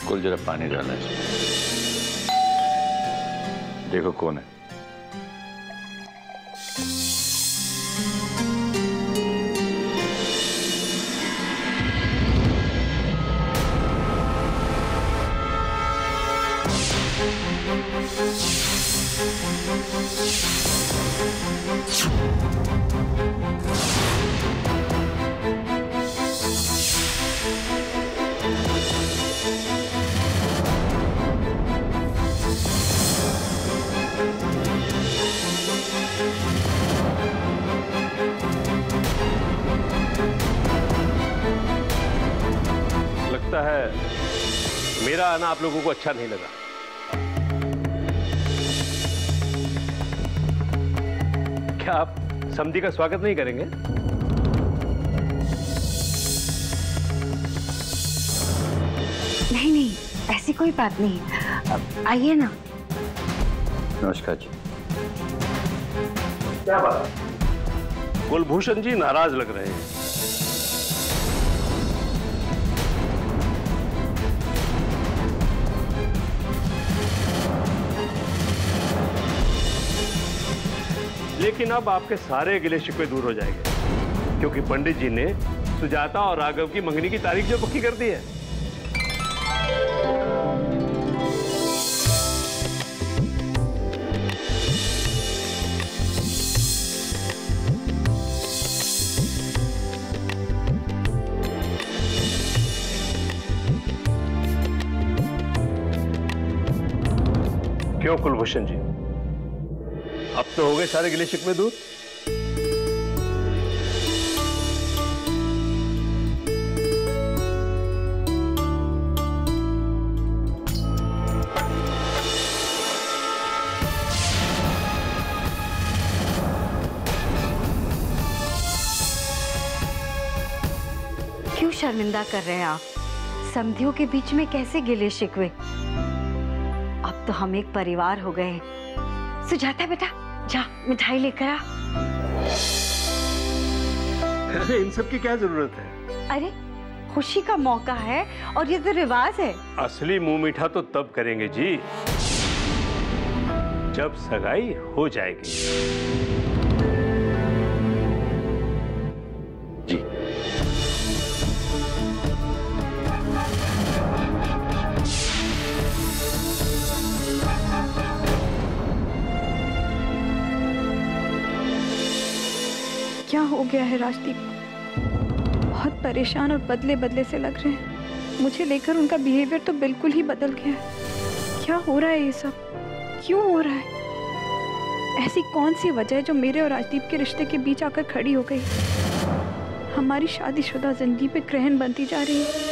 कुल जरा पानी डालना चाहिए। देखो कौन है। लगता है मेरा आना आप लोगों को अच्छा नहीं लगा। क्या आप समधी का स्वागत नहीं करेंगे? नहीं, ऐसी कोई बात नहीं। आइए ना। नमस्कार जी। क्या बात? कुलभूषण जी नाराज लग रहे हैं। लेकिन अब आपके सारे गिले शिकवे दूर हो जाएंगे, क्योंकि पंडित जी ने सुजाता और राघव की मंगनी की तारीख जो पक्की कर दी है। क्यों कुलभूषण जी, अब तो हो गए सारे गिले शिकवे दूर? क्यों शर्मिंदा कर रहे हैं आप? समधियों के बीच में कैसे गिले शिकवे? अब तो हम एक परिवार हो गए। सुजाता बेटा, जा मिठाई लेकर आ। अरे इन सब की क्या जरूरत है? अरे खुशी का मौका है और ये तो रिवाज है। असली मुंह मीठा तो तब करेंगे जी जब सगाई हो जाएगी। जी क्या हो गया है राजदीप? बहुत परेशान और बदले बदले से लग रहे हैं। मुझे लेकर उनका बिहेवियर तो बिल्कुल ही बदल गया है। क्या हो रहा है ये सब? क्यों हो रहा है? ऐसी कौन सी वजह है जो मेरे और राजदीप के रिश्ते के बीच आकर खड़ी हो गई? हमारी शादीशुदा जिंदगी पे ग्रहण बनती जा रही है।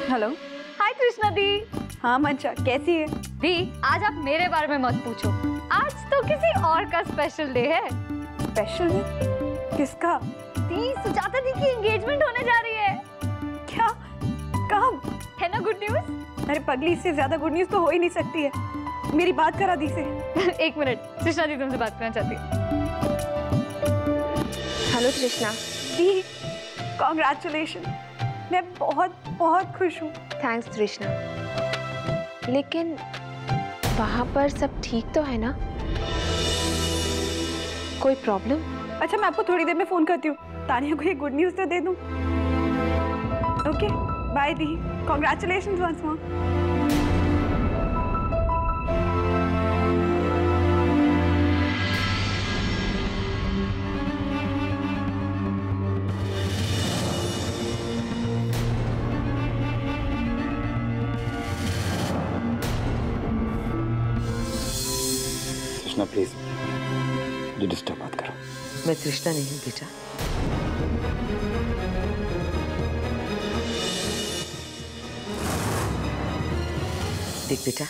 हेलो। हाय कृष्णा दी। हाँ मंचा, कैसी है? दी, आज आप मेरे बारे में मत पूछो। आज तो किसी और का स्पेशल डे है। Special day? किसका? दी, सुजाता दी की एंगेजमेंट होने जा रही है। क्या? कब? है ना गुड न्यूज? अरे पगली, इससे ज्यादा गुड न्यूज तो हो ही नहीं सकती है। मेरी बात करा दी से। एक मिनट, कृष्णा दी तुमसे बात करना चाहती है। हेलो कृष्णा दी, कॉन्ग्रेचुलेशन। मैं बहुत बहुत खुश हूँ। थैंक्स कृष्णा। लेकिन वहाँ पर सब ठीक तो है ना? कोई प्रॉब्लम? अच्छा, मैं आपको थोड़ी देर में फोन करती हूँ। तानिया को ये गुड न्यूज तो दे दूँ। ओके बाय दी, congratulations once more. Krishna please मुझे डिस्टर्ब मत करो। मैं कृष्णा नहीं हूँ बेटा। देख बेटा,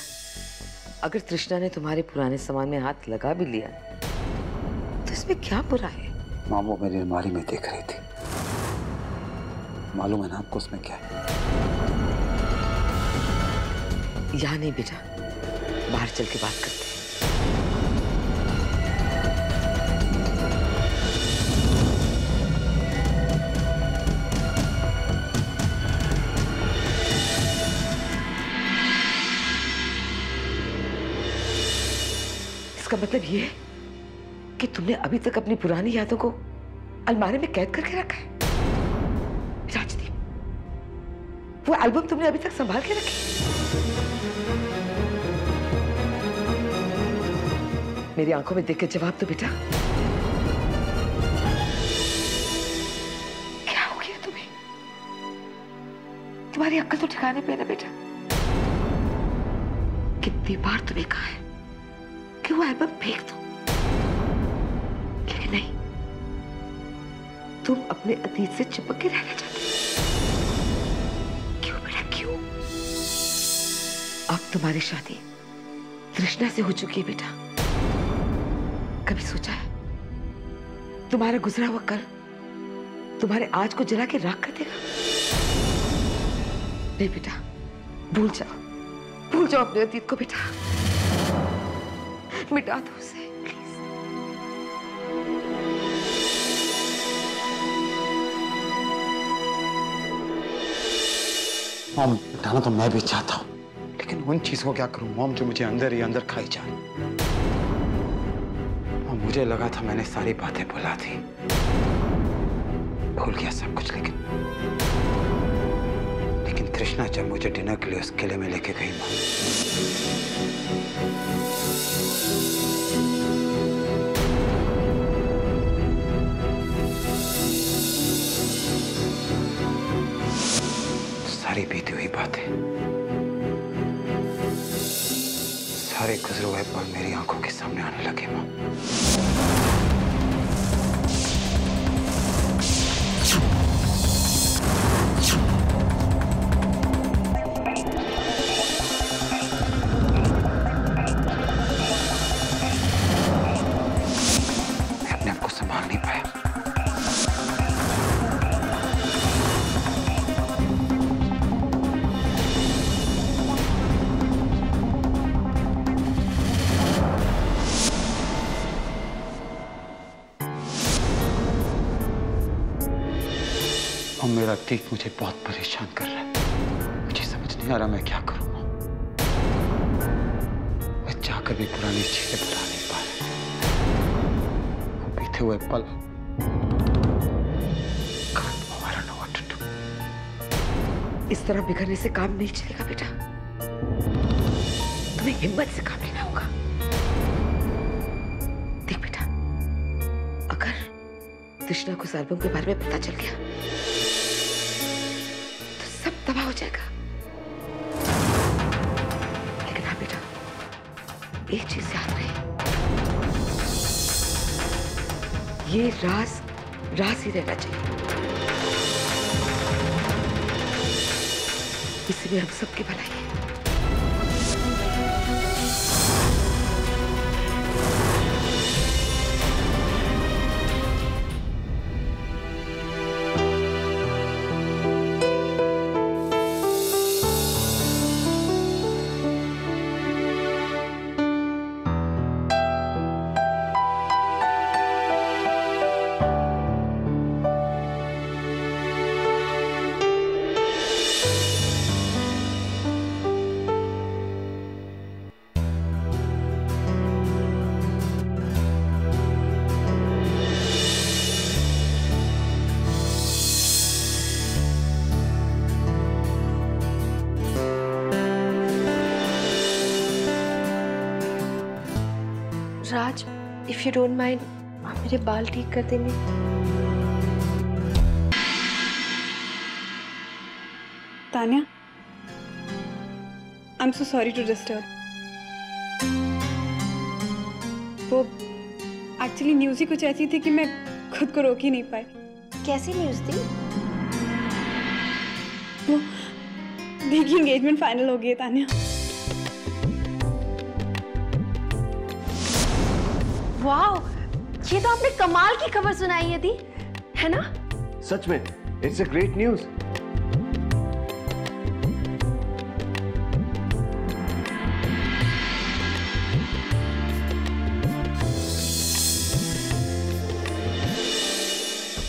अगर कृष्णा ने तुम्हारे पुराने सामान में हाथ लगा भी लिया तो इसमें क्या बुरा है? माँ वो मेरी अलमारी में देख रही थी। मालूम है ना आपको उसमें क्या है? यहाँ नहीं बेटा, बाहर चल के बात करते हैं। इसका मतलब ये है कि तुमने अभी तक अपनी पुरानी यादों को अलमारी में कैद करके रखा है। राजदीप, वो एल्बम तुमने अभी तक संभाल के रखी? मेरी आंखों में देख के जवाब दो बेटा। क्या हो गया तुम्हें? तुम्हारी अक्ल तो ठिकाने पे है ना बेटा? कितनी बार तुम्हें कहा है कि वो एल्बम फेंक दो, लेकिन नहीं, तुम अपने अतीत से चिपक के रहना चाहते हो। क्यों बेटा, क्यों? अब तुम्हारी शादी तृष्णा से हो चुकी है बेटा। कभी सोचा है तुम्हारा गुजरा हुआ कल तुम्हारे आज को जला के राख कर देगा? नहीं बेटा, भूल जाओ अपने अतीत को बेटा, मिटा दो उसे प्लीज। मॉम, मिटाना तो मैं भी चाहता हूँ, लेकिन उन चीजों को क्या करूं मॉम जो मुझे अंदर ही अंदर खाई जा रही। मुझे लगा था मैंने सारी बातें भुला दी, भूल गया सब कुछ, लेकिन तृष्णा जब मुझे डिनर के लिए उस किले में लेके गई मां, सारी बीती हुई बातें, सारे गुजरे हुए पल मेरी आंखों के सामने आने लगे मां। मैं अपने आप को संभाल नहीं पाया। मेरा अतीत मुझे बहुत परेशान कर रहा है, मुझे समझ नहीं आ रहा मैं क्या करूं। मैं चाहकर भी पुरानी चीजें भुला नहीं पा रहा। वो बीते हुए पल, इस तरह बिगड़ने से काम नहीं चलेगा बेटा, तुम्हें हिम्मत से काम लेना होगा। देख बेटा, अगर तृष्णा को इस एल्बम के बारे में पता चल गया सब तबाह हो जाएगा। लेकिन हाँ बेटा, एक चीज याद रहे, ये राज ही रहना चाहिए। इसी में हम सबकी भलाई है। Raj, if you don't mind, आप मेरे बाल ठीक कर देंगे? Tanya, I am so sorry to disturb. वो एक्चुअली न्यूज़ ही कुछ ऐसी थी कि मैं खुद को रोक ही नहीं पाई। कैसी न्यूज़ थी? वो देखिए, एंगेजमेंट फाइनल हो गई है तान्या। वाह, ये तो आपने कमाल की खबर सुनाई है दी, है ना? सच में, it's a great news.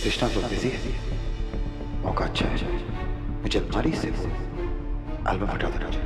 Krishna तो बिजी है, मौका अच्छा है, मुझे अलमारी से एल्बम हटा देना चाहिए।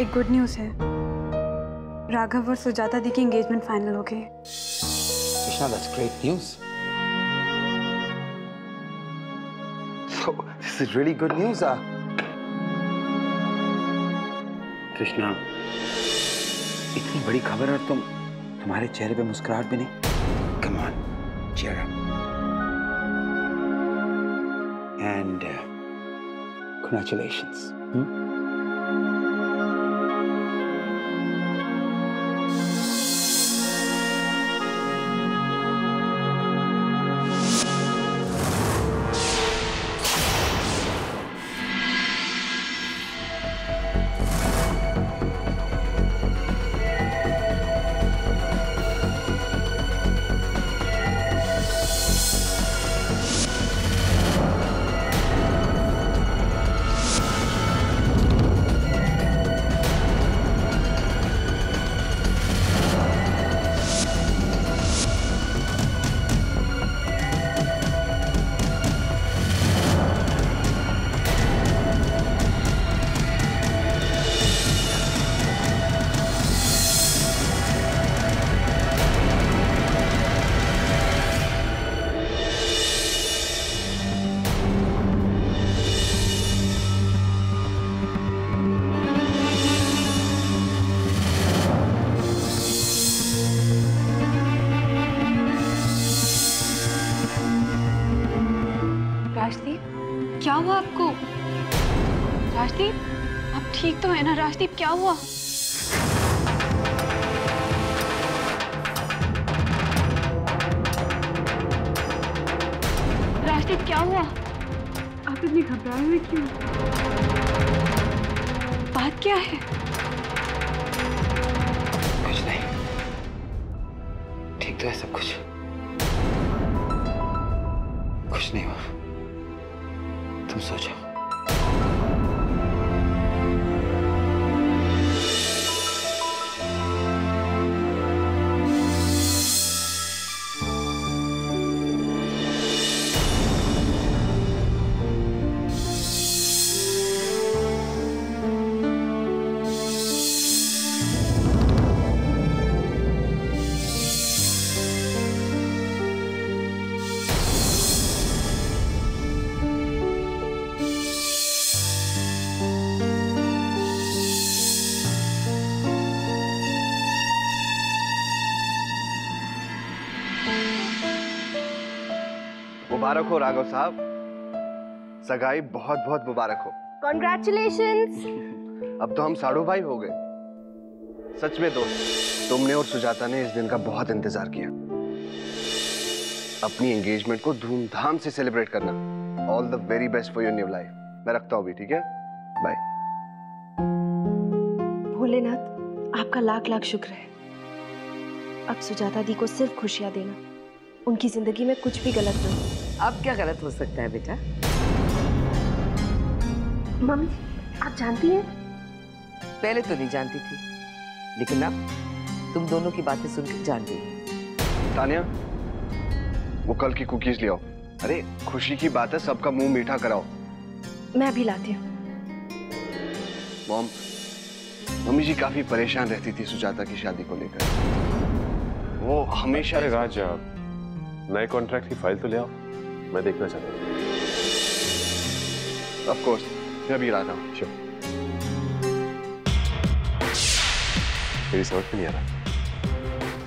एक गुड न्यूज़ है, राघव और सुजाता दी की एंगेजमेंट फाइनल हो गई। Krishna, that's great news. So this is really good news. Krishna, इतनी बड़ी खबर और तुम्हारे चेहरे पे मुस्कुराहट भी नहीं। Come on, cheer up. And congratulations. Rajdeep, क्या हुआ आपको? राजदीप, आप ठीक तो है ना? राजदीप, क्या हुआ? राजदीप, क्या हुआ? आप इतनी घबराए हुए क्यों? बात क्या है? कुछ नहीं, ठीक तो है सब कुछ। कुछ नहीं हुआ, तुम सो जाओ। मुबारक हो राघव साहब, सगाई बहुत बहुत मुबारक हो। कॉन्ग्रेचुलेशंस। अब तो हम साड़ू भाई हो गए। सच में दोस्त, तुमने और सुजाता ने इस दिन का बहुत इंतजार किया। अपनी एंगेजमेंट को धूमधाम से सेलिब्रेट करना। All the very best for your new life. मैं रखता हूँ अभी, ठीक है? बाय। भोलेनाथ, आपका लाख लाख शुक्र है। अब सुजाता दी को सिर्फ खुशियां देना, उनकी जिंदगी में कुछ भी गलत ना हो। अब क्या गलत हो सकता है बेटा? मम्मी, आप जानती हैं? पहले तो नहीं जानती थी, लेकिन अब तुम दोनों की बातें सुनकर जान गई। तानिया, वो कल की कुकीज ले आओ। अरे खुशी की बात है, सबका मुंह मीठा कराओ। मैं अभी लाती हूँ। मॉम, मम्मी जी काफी परेशान रहती थी सुजाता की शादी को लेकर। वो हमेशा। अरे राज, नए कॉन्ट्रैक्ट की फाइल तो ले आओ, मैं देखना चाहता हूँ। ऑफ कोर्स, मैं अभी लाता हूँ। श्योर। मेरी समझ में नहीं आ रहा,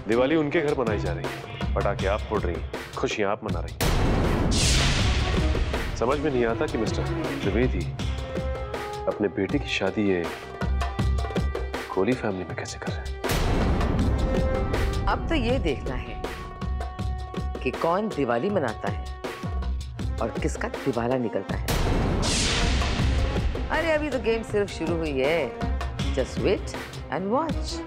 दिवाली उनके घर मनाई जा रही है, पटाखे आप फोड़ रही हैं, खुशियां आप मना रही हैं। समझ में नहीं आता कि मिस्टर त्रिवेदी अपने बेटे की शादी ये कोहली फैमिली में कैसे कर रहे हैं। अब तो ये देखना है कि कौन दिवाली मनाता है और किसका दिवाला निकलता है। अरे अभी तो गेम सिर्फ शुरू हुई है। Just wait and watch.